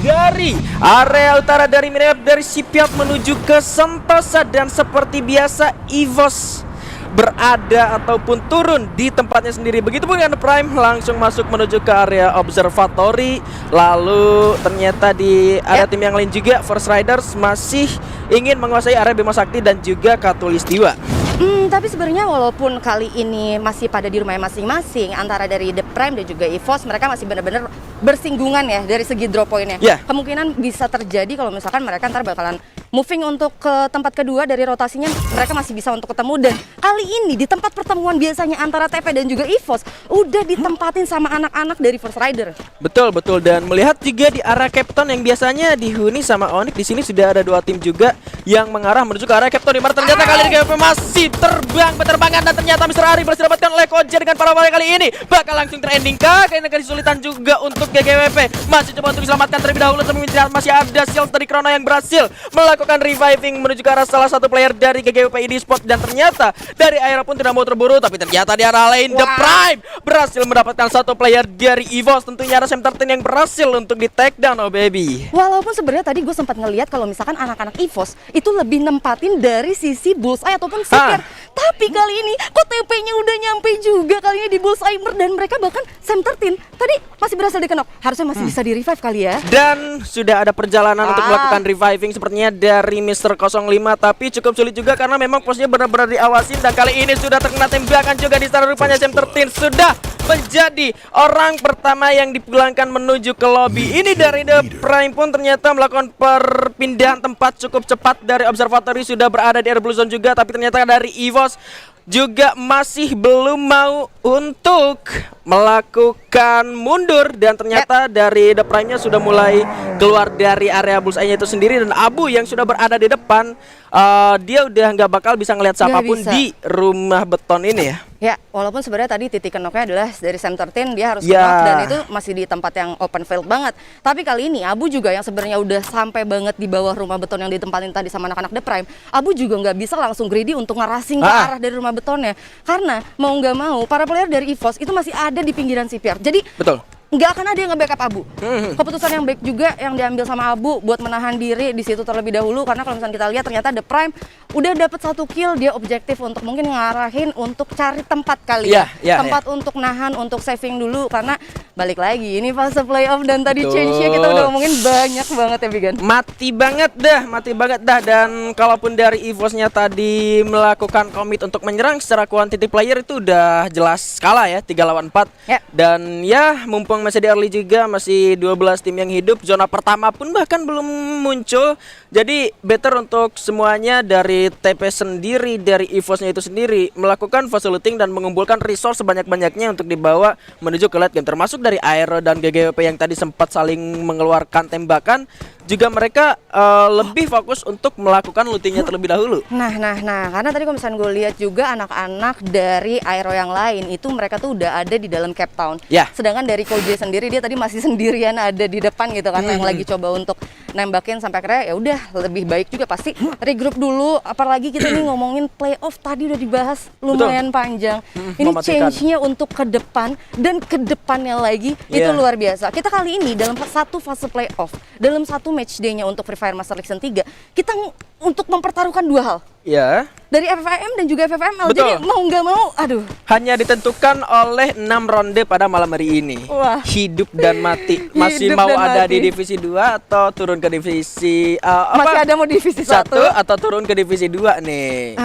dari area utara dari minimap dari Shipyard menuju ke Sentosa. Dan seperti biasa EVOS berada ataupun turun di tempatnya sendiri. Begitupun dengan Prime langsung masuk menuju ke area observatory. Lalu ternyata di area tim yang lain juga Force Riders masih ingin menguasai area Bima Sakti dan juga Khatulistiwa. Tapi sebenarnya walaupun kali ini masih pada di rumahnya masing-masing antara dari The Prime dan juga EVOS, mereka masih benar-benar bersinggungan ya dari segi drop point-nya. Kemungkinan bisa terjadi kalau misalkan mereka ntar bakalan moving untuk ke tempat kedua dari rotasinya, mereka masih bisa untuk ketemu. Dan kali ini di tempat pertemuan biasanya antara TP dan juga EVOS udah ditempatin sama anak-anak dari Force Rider. Betul. Dan melihat juga di arah Captain yang biasanya dihuni sama Onyx, di sini sudah ada dua tim juga yang mengarah menuju ke arah Captain. Dimana ternyata kali ini GWP masih terbang berterbangan dan ternyata Mr. Ari berhasil dapatkan oleh Koja dengan para warga kali ini bakal langsung terending kah? Kayaknya kesulitan juga untuk GGWP. Masih coba untuk diselamatkan terlebih dahulu, tapi masih ada shield dari Chrono yang berhasil melakukan reviving menuju ke arah salah satu player dari GGWP eSport. Dan ternyata dari Aero pun tidak mau terburu, tapi ternyata di arah lain The Prime berhasil mendapatkan satu player dari EVOS. Tentunya ada Sam 13 yang berhasil untuk di take down, oh baby. Walaupun sebenarnya tadi gue sempat ngelihat kalau misalkan anak-anak EVOS itu lebih nempatin dari sisi bullseye ataupun Shipyard. Tapi kali ini kok TP-nya udah nyampe juga kali ini di bullseye, dan mereka bahkan Sam 13 tadi masih berhasil dikenok. Harusnya masih bisa di revive kali ya. Dan sudah ada perjalanan untuk melakukan reviving sepertinya dari Mr. 05, tapi cukup sulit juga karena memang posnya benar-benar diawasin. Dan kali ini sudah terkena tembakan juga di sana. Rupanya Sam 13 sudah menjadi orang pertama yang dipulangkan menuju ke lobby. Ini dari The Prime pun ternyata melakukan perpindahan tempat cukup cepat. Dari observatory sudah berada di Air Blue Zone juga, tapi ternyata dari EVOS juga masih belum mau untuk melakukan mundur. Dan ternyata dari The Prime-nya sudah mulai keluar dari area bullseye-nya itu sendiri. Dan Abu yang sudah berada di depan, dia udah nggak bakal bisa ngelihat siapapun di rumah beton ini ya. Ya, walaupun sebenarnya tadi titik kenoknya adalah dari Sam 13, dia harus kenok dan itu masih di tempat yang open field banget. Tapi kali ini Abu juga yang sebenarnya udah sampai banget di bawah rumah beton yang ditempatin tadi sama anak-anak The Prime. Abu juga nggak bisa langsung greedy untuk ngerasing ke arah dari rumah betonnya. Karena mau nggak mau para player dari EVOS itu masih ada di pinggiran Shipyard. Jadi nggak akan ada yang nge-backup Abu. Keputusan yang baik juga yang diambil sama Abu buat menahan diri di situ terlebih dahulu, karena kalau misalnya kita lihat ternyata The Prime udah dapat satu kill, dia objektif untuk mungkin ngarahin untuk cari tempat kali tempat untuk nahan, untuk saving dulu, karena balik lagi ini fase playoff dan tadi change-nya kita udah ngomongin banyak banget ya Bigan. Mati banget dah. Dan kalaupun dari EVOS-nya tadi melakukan commit untuk menyerang secara quantity player itu udah jelas kalah ya, 3 lawan 4. Dan ya mumpung masih di early juga, masih 12 tim yang hidup, zona pertama pun bahkan belum muncul. Jadi better untuk semuanya dari TP sendiri, dari EVOS-nya itu sendiri melakukan fase looting dan mengumpulkan resource sebanyak-banyaknya untuk dibawa menuju ke late game. Termasuk dari Aero dan GGWP yang tadi sempat saling mengeluarkan tembakan, juga mereka lebih fokus untuk melakukan lootingnya terlebih dahulu. Nah, karena tadi kalau misalnya gue lihat juga anak-anak dari Aero yang lain itu mereka tuh udah ada di dalam Cape Town. Sedangkan dari Koje sendiri dia tadi masih sendirian ada di depan gitu kan, yang lagi coba untuk nembakin sampai akhirnya ya udah lebih baik juga pasti regroup dulu. Apalagi kita nih ngomongin playoff tadi udah dibahas lumayan panjang. Ini change-nya untuk ke depan dan ke depannya lagi itu luar biasa. Kita kali ini dalam satu fase playoff, dalam satu match day-nya untuk Free Fire Master League Season 3, kita untuk mempertaruhkan dua hal. Dari FFM dan juga FFML. Jadi mau nggak mau, hanya ditentukan oleh 6 ronde pada malam hari ini. Hidup dan mati. Masih mau ada di divisi 2 atau turun ke divisi masih ada mau divisi 1 atau turun ke divisi 2 nih.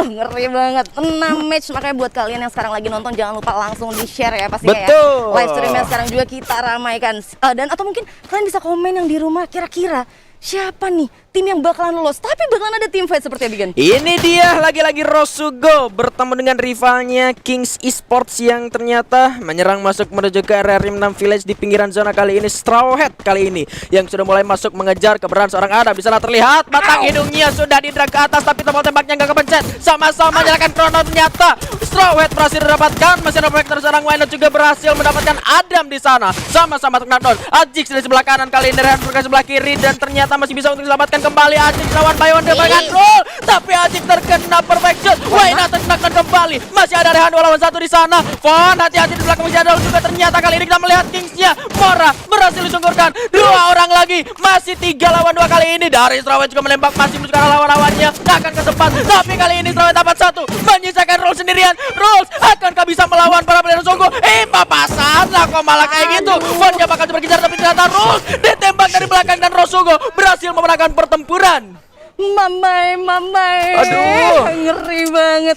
Ngeri banget. 6 match, makanya buat kalian yang sekarang lagi nonton jangan lupa langsung di-share ya pastinya ya. Live streamnya sekarang juga kita ramaikan. Dan atau mungkin kalian bisa komen yang di rumah, kira-kira siapa nih tim yang bakalan lolos, tapi bakalan ada tim fight seperti Abigan. Ini dia lagi-lagi Rosugo bertemu dengan rivalnya Kings Esports yang ternyata menyerang masuk menuju ke area Rim 6 Village di pinggiran zona. Kali ini Straw Hat kali ini yang sudah mulai masuk mengejar keberadaan seorang Adam. Di sana terlihat batang hidungnya sudah didrag ke atas, tapi tombol tembaknya nggak kepencet. Sama-sama menyalakan Chrono. Ternyata Straw Hat berhasil didapatkan. Mesin reflektor seorang Wynot juga berhasil mendapatkan Adam di sana. Sama-sama terkena down. Ajix dari sebelah kanan kali ini, Rehan ke sebelah kiri, dan ternyata ternyata masih bisa untuk diselamatkan kembali. Acik lawan Bayon dengan roll, tapi Acik terkena perfect shot. Wayna terkenakan kembali. Masih ada Rehan 2 lawan 1 di sana. Von hati-hati di belakang masih ada juga. Ternyata kali ini kita melihat Kingsnya. Mora berhasil disungkurkan. 2 orang lagi. Masih 3 lawan 2 kali ini. Dari Strawweight juga menembak masih menuju ke arah lawan-lawannya. Gak akan kesempat. Tapi kali ini Strawweight dapat 1. Menyisakan Rolls sendirian. Rolls akankah bisa melawan para player Songgo? Papasan lah kok malah kayak gitu. Vonnya bakal berkejar tapi ternyata Rolls ditembak dari belakang dan Rosugo berhasil memenangkan pertempuran. Mamai. Aduh, ngeri banget.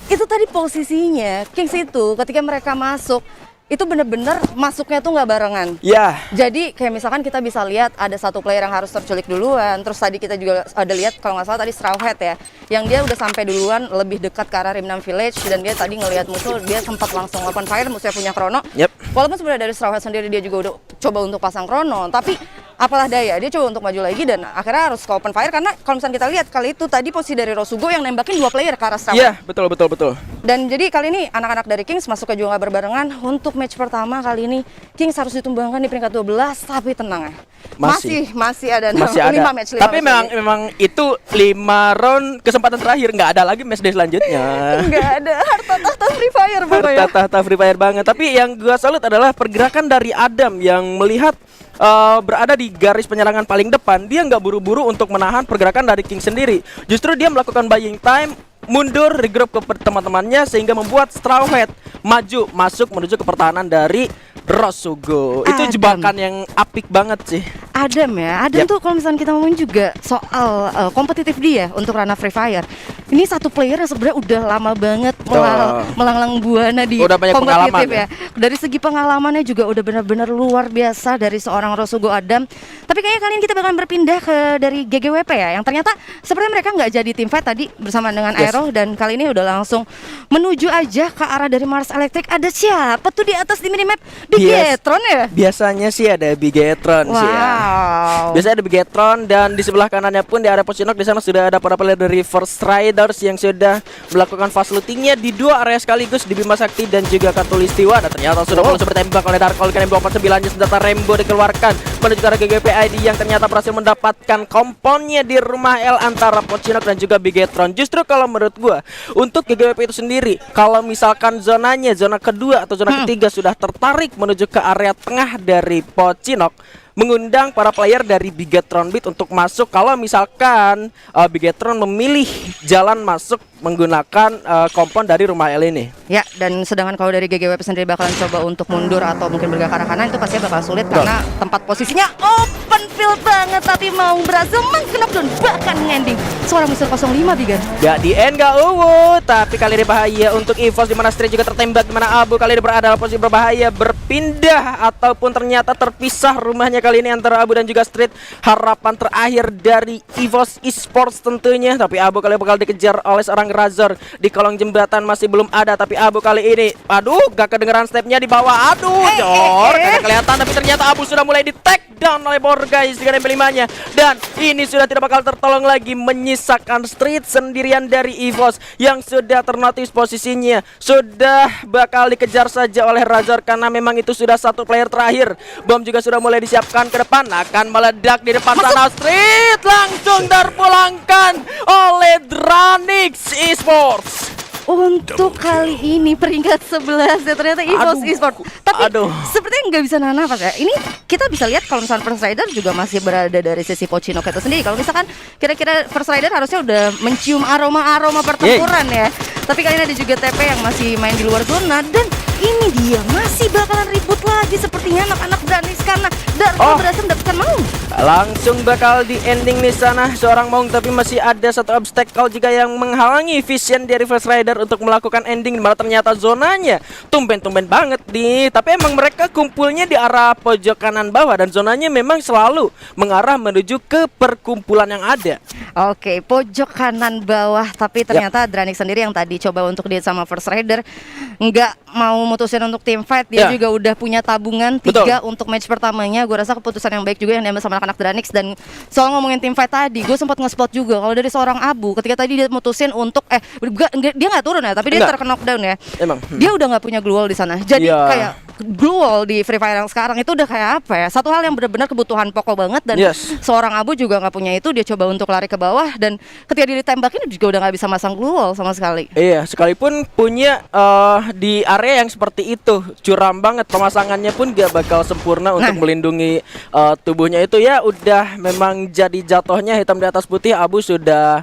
Itu tadi posisinya Kings itu ketika mereka masuk itu bener-bener masuknya tuh nggak barengan. Ya. Jadi kayak misalkan kita bisa lihat ada satu player yang harus terculik duluan. Terus tadi kita juga ada lihat kalau nggak salah tadi Straw Hat ya, yang dia udah sampai duluan lebih dekat ke arah Rimnam Village dan dia tadi ngelihat musuh, dia sempat langsung open fire, musuhnya punya krono. Yep. Walaupun sebenarnya dari Straw Hat sendiri dia juga udah coba untuk pasang krono, tapi apalah daya dia coba untuk maju lagi dan akhirnya harus ke open fire karena kalau misalnya kita lihat kali itu tadi posisi dari Rosugo yang nembakin 2 player ke arah Straw Hat. Iya, betul. Dan jadi kali ini anak-anak dari Kings masuknya juga nggak berbarengan. Untuk match pertama kali ini Kings harus ditumbangkan di peringkat 12, tapi tenang ya. Masih ada 5 match. Tapi memang itu 5 round kesempatan terakhir, nggak ada lagi match day selanjutnya. Nggak ada, harta tahta Free Fire pokoknya. Harta tahta Free Fire banget. Tapi yang gua salut adalah pergerakan dari Adam yang melihat berada di garis penyerangan paling depan. Dia nggak buru-buru untuk menahan pergerakan dari King sendiri. Justru dia melakukan buying time, mundur, regroup ke teman-temannya sehingga membuat Straw Hat maju masuk menuju ke pertahanan dari Rosugo. Itu jebakan yang apik banget sih. Adam tuh kalau misalnya kita ngomongin juga soal kompetitif dia untuk ranah Free Fire. Ini satu player yang sebenarnya udah lama banget melanglang buana di kompetitif ya. Dari segi pengalamannya juga udah benar-benar luar biasa dari seorang Rosugo Adam. Tapi kayaknya kali ini kita bakalan berpindah ke dari GGWP ya, yang ternyata sebenarnya mereka nggak jadi team fight tadi bersama dengan Aero, dan kali ini udah langsung menuju aja ke arah dari Mars Electric. Ada siapa tuh di atas di minimap? Bigetron ya? Biasanya sih ada Bigetron sih ya. Biasanya ada Bigetron, dan di sebelah kanannya pun di area Pochinok di sana sudah ada para player dari First Riders yang sudah melakukan fast lootingnya di 2 area sekaligus di Bima Sakti dan juga Katulistiwa. Dan ternyata sudah mulai bertembak oleh Dark Hole. Kalian 49-nya senjata Rainbow dikeluarkan menuju ke arah GGP ID yang ternyata berhasil mendapatkan komponnya di rumah L antara Pochinok dan juga Bigetron. Justru kalau menurut gua untuk GGWP itu sendiri, kalau misalkan zonanya zona kedua atau zona ketiga sudah tertarik menuju ke area tengah dari Pochinok, mengundang para player dari Bigetron Beat untuk masuk. Kalau misalkan Bigetron memilih jalan masuk menggunakan kompon dari rumah L ini. Ya, dan sedangkan kalau dari GGWP sendiri bakalan coba untuk mundur atau mungkin bergerak ke arah kanan, itu pasti bakal sulit karena tempat posisinya open field banget, tapi mau berhasil mengkenop dan bahkan ngending seorang Mr. 05 Bigan. Gak di end gak tapi kali ini bahaya untuk EVOS, di mana Street juga tertembak, di mana Abu kali ini berada dalam posisi berbahaya, berpindah ataupun ternyata terpisah rumahnya kali ini antara Abu dan juga Street. Harapan terakhir dari EVOS Esports tentunya, tapi Abu kali ini bakal dikejar oleh seorang Razor di kolong jembatan, masih belum ada. Tapi Abu kali ini, aduh, gak kedengeran stepnya di bawah. Aduh, jor, gak kelihatan. Tapi ternyata Abu sudah mulai di take down oleh Borgais dengan MP5-nya, dan ini sudah tidak bakal tertolong lagi, menyisakan Street sendirian dari EVOS yang sudah ternotis posisinya. Sudah bakal dikejar saja oleh Razor karena memang itu sudah satu player terakhir. Bom juga sudah mulai disiapkan ke depan, akan meledak di depan sana. Street langsung terpulangkan oleh Dranix Esports. Untuk kali ini peringkat 11 ya ternyata EVOS Esports. Tapi sepertinya nggak bisa nahan nafas ya. Ini kita bisa lihat kalau misalnya First Rider juga masih berada dari sisi Pochinok itu sendiri. Kalau misalkan kira-kira First Rider harusnya udah mencium aroma-aroma pertempuran ya. Tapi kali ini ada juga TP yang masih main di luar zona, dan ini dia masih bakalan ribut lagi sepertinya anak-anak Dranix karena Darko berhasil mendapatkan Maung. Langsung bakal di ending di sana seorang Maung, tapi masih ada satu obstacle juga yang menghalangi vision dari First Rider untuk melakukan ending, malah ternyata zonanya tumben-tumben banget nih. Tapi emang mereka kumpulnya di arah pojok kanan bawah, dan zonanya memang selalu mengarah menuju ke perkumpulan yang ada. Oke, pojok kanan bawah, tapi ternyata Dranix sendiri yang tadi coba untuk dia sama First Rider nggak mau mutusin untuk team fight. Dia juga udah punya tabungan 3 untuk match pertamanya. Gue rasa keputusan yang baik juga yang diambil sama anak-anak Dranix. Dan soal ngomongin tim fight tadi, gue sempat nge-spot juga kalau dari seorang Abu ketika tadi dia mutusin untuk dia nggak turun ya, tapi dia terkena knockdown ya. Emang dia udah nggak punya glue wall di sana. Jadi kayak glue wall di Free Fire yang sekarang itu udah kayak apa ya? Satu hal yang benar-benar kebutuhan pokok banget, dan seorang Abu juga nggak punya itu. Dia coba untuk lari ke bawah, dan ketika dia ditembakin juga udah nggak bisa masang glue wall sama sekali. Iya, sekalipun punya di area yang seperti itu curam banget, pemasangannya pun gak bakal sempurna untuk melindungi tubuhnya itu ya. Udah memang jadi jatuhnya hitam di atas putih. Abu sudah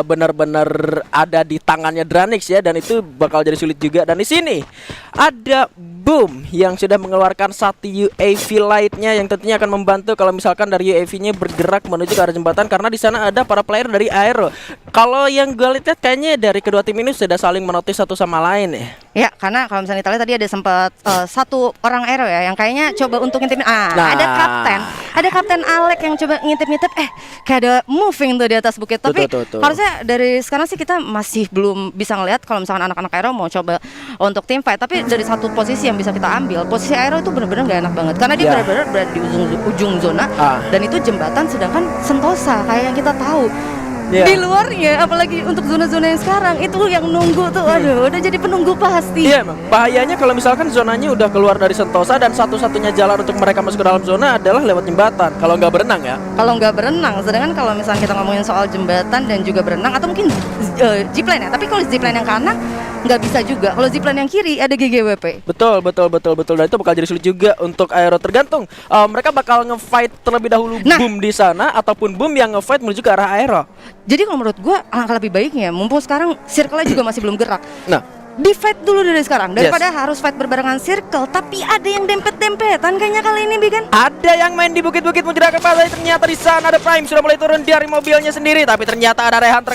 benar-benar ada di tangannya Dranix ya, dan itu bakal jadi sulit juga. Dan di sini ada Boom yang sudah mengeluarkan satu UAV lightnya yang tentunya akan membantu kalau misalkan dari UAV-nya bergerak menuju ke arah jembatan, karena di sana ada para player dari Aero. Kalau yang gue lihat kayaknya dari kedua tim ini sudah saling menotis satu sama lain ya. Ya, karena kalau misalnya Italia tadi ada sempat satu orang Aero ya yang kayaknya coba untuk ngintipin. Ada kapten Alek yang coba ngintip-ngintip, kayak ada moving tuh di atas bukit. Tapi harusnya dari sekarang sih kita masih belum bisa ngelihat kalau misalkan anak-anak Aero mau coba untuk team fight. Tapi dari satu posisi yang bisa kita ambil, posisi Aero itu benar-benar gak enak banget karena dia benar-benar berada di ujung zona, dan itu jembatan, sedangkan Sentosa kayak yang kita tahu di luarnya, apalagi untuk zona-zona yang sekarang itu yang nunggu tuh, aduh, udah jadi penunggu pasti. Iya, emang bahayanya kalau misalkan zonanya udah keluar dari Sentosa dan satu-satunya jalan untuk mereka masuk ke dalam zona adalah lewat jembatan. Kalau nggak berenang ya. Kalau nggak berenang, sedangkan kalau misalnya kita ngomongin soal jembatan dan juga berenang atau mungkin zipline ya. Tapi kalau zipline yang kanan nggak bisa juga. Kalau zipline yang kiri ada GGWP. Betul. Dan itu bakal jadi sulit juga untuk Aero. Tergantung mereka bakal nge-fight terlebih dahulu Boom di sana ataupun Boom yang nge-fight menuju ke arah Aero. Jadi kalau menurut gue alangkah lebih baiknya, mumpung sekarang circle-nya juga masih belum gerak, di fight dulu dari sekarang daripada harus fight berbarengan circle. Tapi ada yang dempet-dempetan kayaknya kali ini, Bigan. Ada yang main di bukit-bukit mencari kepala. Ternyata di sana ada Prime sudah mulai turun dari mobilnya sendiri, tapi ternyata ada Rehan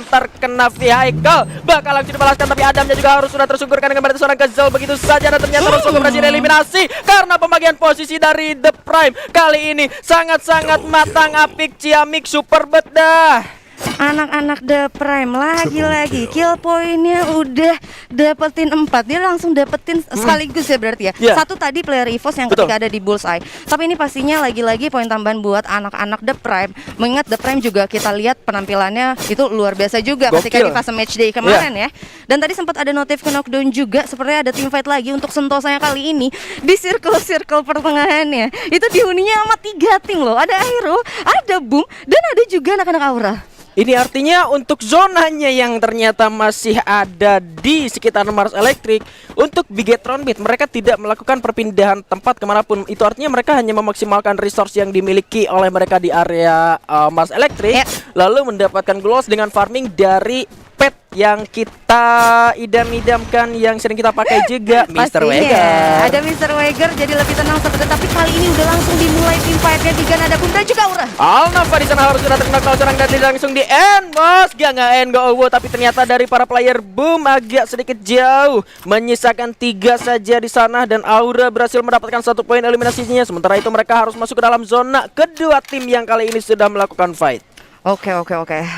terkena vehicle. Bakal langsung dibalaskan, tapi Adamnya juga harus sudah tersungkurkan dengan seorang Kezel begitu saja, dan ternyata Russo berhasil eliminasi karena pembagian posisi dari The Prime kali ini sangat-sangat matang, apik, ciamik, super bedah. Anak-anak The Prime lagi-lagi kill poinnya udah dapetin 4. Dia langsung dapetin sekaligus ya berarti ya. Satu tadi player EVOS yang ketika ada di Bullseye. Tapi ini pastinya lagi-lagi poin tambahan buat anak-anak The Prime. Mengingat The Prime juga kita lihat penampilannya itu luar biasa juga ketika di fase matchday kemarin ya. Dan tadi sempat ada notif ke knockdown juga. Sepertinya ada team fight lagi untuk Sentosanya kali ini di circle pertengahannya. Itu dihuninya sama 3 tim loh. Ada Aero, ada Boom, dan ada juga anak-anak Aura. Ini artinya untuk zonanya yang ternyata masih ada di sekitar Mars Electric, untuk Bigetron Beat mereka tidak melakukan perpindahan tempat kemanapun. Itu artinya mereka hanya memaksimalkan resource yang dimiliki oleh mereka di area Mars Electric, lalu mendapatkan gloss dengan farming dari pet yang kita idam-idamkan, yang sering kita pakai juga, Mr. Weger. Ada Mr. Weger, jadi lebih tenang seperti. Tapi kali ini udah langsung dimulai tim fight-nya. Bigan, ada Boom dan juga Aura. Alnafa di sana harus sudah terkena kalau serang dan langsung di end, bos. Nggak end go, tapi ternyata dari para player Boom agak sedikit jauh, menyisakan 3 saja di sana, dan Aura berhasil mendapatkan 1 poin eliminasinya. Sementara itu mereka harus masuk ke dalam zona kedua tim yang kali ini sudah melakukan fight. Oke.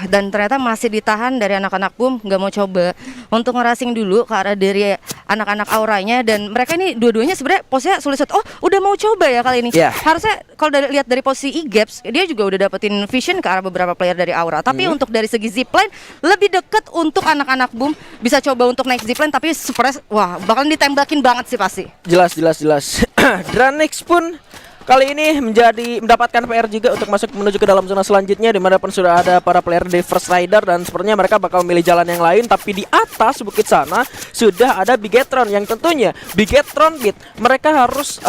Dan ternyata masih ditahan dari anak-anak Boom, nggak mau coba untuk ngerasing dulu ke arah dari anak-anak Auranya. Dan mereka ini dua-duanya sebenarnya posisinya sulit. Udah mau coba ya kali ini. Harusnya kalau lihat dari posisi E-Gaps, dia juga udah dapetin vision ke arah beberapa player dari Aura. Tapi untuk dari segi zipline lebih deket untuk anak-anak Boom, bisa coba untuk naik zipline. Tapi surprise, bakalan ditembakin banget sih pasti. Jelas. Dranix pun kali ini mendapatkan PR juga untuk masuk menuju ke dalam zona selanjutnya, dimanapun sudah ada para player di First Rider, dan sepertinya mereka bakal memilih jalan yang lain. Tapi di atas bukit sana sudah ada Bigetron, yang tentunya Bigetron Beat mereka harus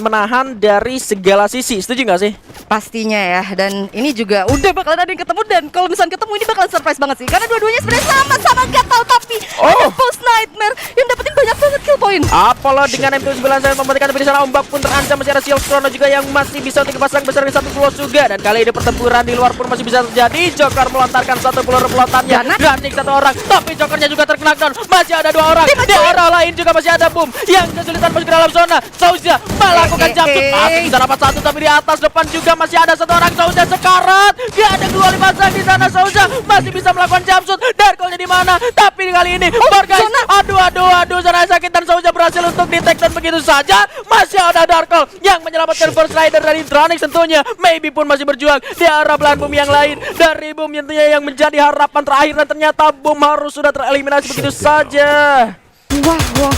menahan dari segala sisi. Setuju nggak sih? Pastinya ya. Dan ini juga udah bakalan ada yang ketemu, dan kalau misalnya ketemu ini bakalan surprise banget sih, karena dua-duanya sebenarnya sama-sama gak tahu, tapi ada Post Nightmare yang dapetin banyak banget kill point. Apalagi dengan MP9 saya mematikan, tapi di sana Ombak pun terancam, masih ada Shield juga yang masih bisa untuk dipasang besar di satu pulau juga. Dan kali ini pertempuran di luar pun masih bisa terjadi. Joker melontarkan satu pulau pelotannya, Dranix 1 orang, tapi Jokernya juga terkena down. Masih ada 2 orang. Di arah lain juga masih ada Boom yang kesulitan masuk ke dalam zona. Souza melakukan jump, masih bisa dapat 1, tapi di atas depan juga masih ada satu orang Souza sekarat. Gak ada keluar pasang di sana. Souza masih bisa melakukan jump shoot. Darkolnya di mana? Tapi kali ini guys, aduh, Zona sakit dan Souza berhasil untuk di-take dan begitu saja masih ada Darkol yang menyelamatkan First Rider dari Dranix tentunya. Maybe pun masih berjuang di arah belahan bumi yang lain. Dari Boom tentunya yang menjadi harapan terakhir dan ternyata Boom harus sudah tereliminasi begitu saja.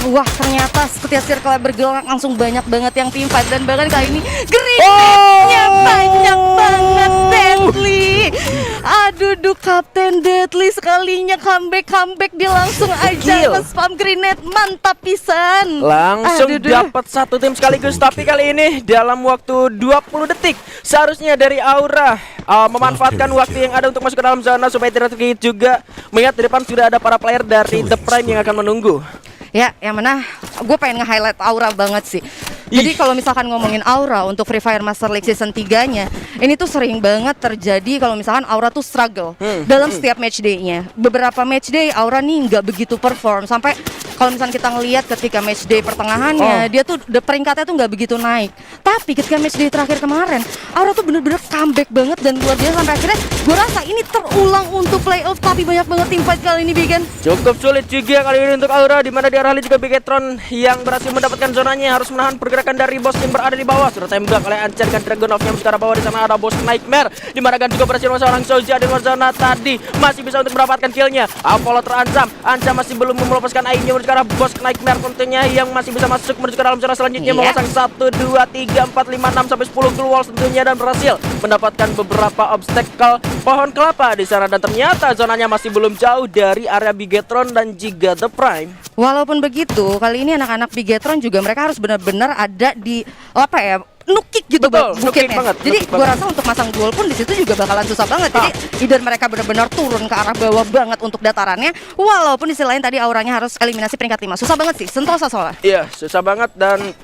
Wah, ternyata ketika circle bergerak langsung banyak banget yang team fight. Dan bahkan kali ini grenade-nya banyak banget Deadly. Aduh, Kapten Deadly sekalinya comeback dia langsung aja nge-spam grenade. Mantap pisan. Langsung dapat satu tim sekaligus. Tapi kali ini dalam waktu 20 detik seharusnya dari Aura memanfaatkan waktu yang ada untuk masuk ke dalam zona supaya tidak tergigit juga. Mengingat di depan sudah ada para player dari The Prime yang akan menunggu. Ya, yang mana gue pengen nge-highlight Aura banget sih. Jadi kalau misalkan ngomongin Aura untuk Free Fire Master League Season 3-nya, ini tuh sering banget terjadi kalau misalkan Aura tuh struggle dalam setiap match day-nya. Beberapa match day Aura nih nggak begitu perform, sampai kalau misalkan kita ngelihat ketika match day pertengahannya dia tuh peringkatnya tuh nggak begitu naik. Tapi ketika match day terakhir kemarin, Aura tuh bener-bener comeback banget dan luar biasa sampai akhirnya gue rasa ini terulang untuk playoff. Tapi banyak banget tim fight kali ini, Bigen. Cukup sulit juga kali ini untuk Aura, di mana di arah juga Bigetron yang berhasil mendapatkan zonanya harus menahan pergerakan dari bos yang berada di bawah. Sudah tembak oleh Ancar dengan Dragon of yang sekarang bawah. Di sana ada bos Nightmare, di mana kan juga berhasil masuk orang Souza di luar zona tadi masih bisa untuk mendapatkan killnya. Apollo terancam, Anca masih belum melepaskan airnya menuju ke arah bos Nightmare tentunya yang masih bisa masuk menuju ke dalam zona selanjutnya. Memasang 1, 2, 3, 4, 5, 6 sampai 10 keluar tentunya dan berhasil mendapatkan beberapa obstacle pohon kelapa di sana dan ternyata zonanya masih belum jauh dari area Bigetron dan juga The Prime. Walaupun begitu, kali ini anak-anak Bigetron juga mereka harus benar-benar ada di apa ya, nukik gitu. Betul, nukik banget. Jadi gue rasa untuk masang duel pun di situ juga bakalan susah banget. Jadi either mereka benar-benar turun ke arah bawah banget untuk datarannya, walaupun di sisi lain tadi Auranya harus eliminasi peringkat 5. Susah banget sih, Sentosa soalnya. Iya, susah banget dan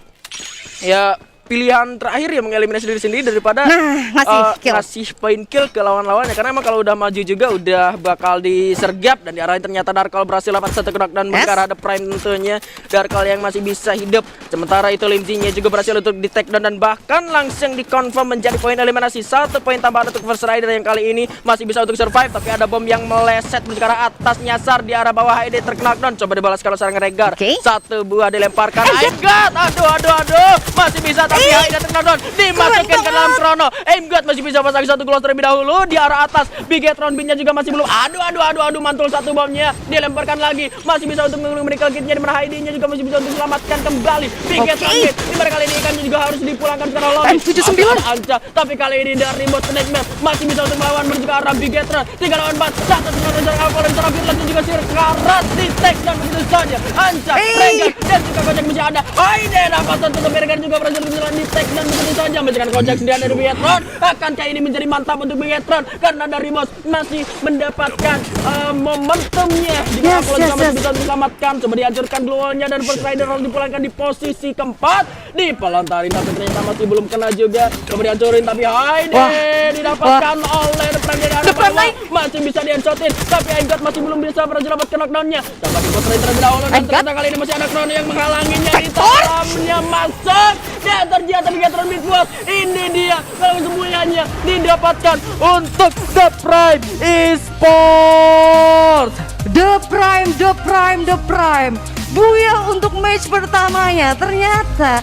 ya pilihan terakhir ya mengeliminasi diri sendiri daripada ngasih poin kill ke lawan-lawannya, karena emang kalau udah maju juga udah bakal disergap dan diarahin. Ternyata Darkol berhasil dapat satu knockdown dan ke arah The Prime tentunya. Darkol yang masih bisa hidup, sementara itu Limzy-nya juga berhasil untuk di take down dan bahkan langsung dikonfirm menjadi poin eliminasi. 1 poin tambahan untuk First Rider yang kali ini masih bisa untuk survive, tapi ada bom yang meleset menuju ke arah atas nyasar di arah bawah. ID terkena knockdown, coba dibalas kalau serangan Regar. Satu buah dilemparkan. Aimgat, aduh, masih bisa tapi Haida terkena dimasukin ke dalam Chrono. Aimgat masih bisa pasang satu gloss terlebih dahulu di arah atas. Bigetron bin-nya juga masih belum. Aduh, mantul satu bomnya. Dilemparkan lagi. Masih bisa untuk mengulang medical kit-nya, di mana Heidi-nya juga masih bisa untuk selamatkan kembali. Bigetron bin di mana kali ini kan juga harus dipulangkan ke dalam lobby. M79 Anca, tapi kali ini dari bot Nightmare masih bisa untuk melawan menuju ke arah Bigetron. 3 lawan 4. Satu serangan Alpha dan terakhir lagi juga sekarat di take dan begitu saja. Anca, Regan dan juga Kocak masih ada. Heidi dapat satu Regan juga berhasil menjelang di take dan begitu saja. Masihkan Kocak sendiri dari Bigetron. Akankah ini menjadi mantap untuk Bigetron karena dari bos masih mendapatkan momentumnya di mana masih bisa diselamatkan. Coba dihancurkan duelnya dan First Rider harus dipulangkan di posisi keempat. Dipelontarin tapi ternyata masih belum kena juga. Coba dihancurin tapi Heidi didapatkan oleh The Prime. Masih bisa dihancurin tapi Aimgat masih belum bisa berhasil dapatkan knockdownnya. Dapat di First Rider terlebih dahulu dan ternyata kali ini masih ada Chrono yang menghalanginya. Di dalamnya masuk dan ternyata Bigetron Big Boss. Ini dia kalau semuanya didapatkan untuk The Prime Esports. The Prime. Buyah untuk match pertamanya. Ternyata